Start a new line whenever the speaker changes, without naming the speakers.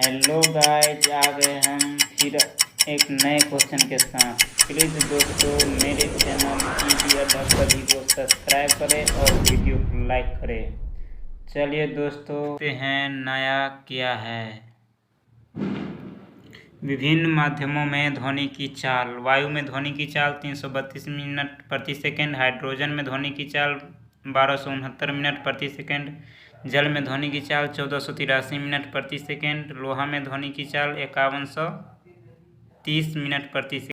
Hello guys, आ गए हम फिर एक नए क्वेश्चन के साथ। प्लीज़ दोस्तों मेरे चैनल ईजी अध्यापक को सब्सक्राइब करें और वीडियो को लाइक करें। चलिए दोस्तों, देखते हैं नया क्या है। विभिन्न माध्यमों में ध्वनि की चाल। वायु में ध्वनि की चाल 332 मिनट प्रति सेकंड। हाइड्रोजन में ध्वनि की चाल 1269 मिनट प्रति सेकंड। जल में ध्वनि की चाल 1483 मिनट प्रति सेकंड। लोहा में ध्वनि की चाल 5130 मिनट प्रति सेकंड।